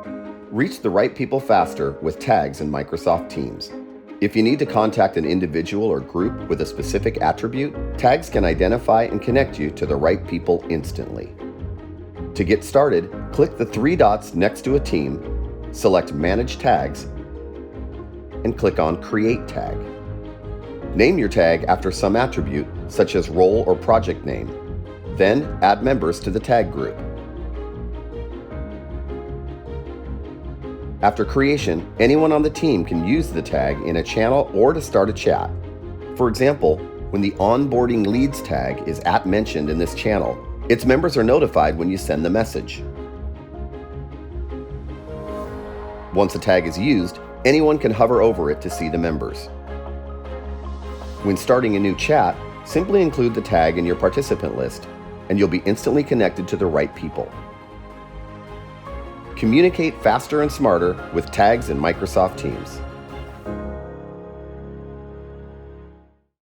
Reach the right people faster with tags in Microsoft Teams. If you need to contact an individual or group with a specific attribute, tags can identify and connect you to the right people instantly. To get started, click the three dots next to a team, select Manage Tags, and click on Create Tag. Name your tag after some attribute, such as role or project name. Then add members to the tag group. After creation, anyone on the team can use the tag in a channel or to start a chat. For example, when the onboarding leads tag is @mentioned in this channel, its members are notified when you send the message. Once a tag is used, anyone can hover over it to see the members. When starting a new chat, simply include the tag in your participant list, and you'll be instantly connected to the right people. Communicate faster and smarter with tags in Microsoft Teams.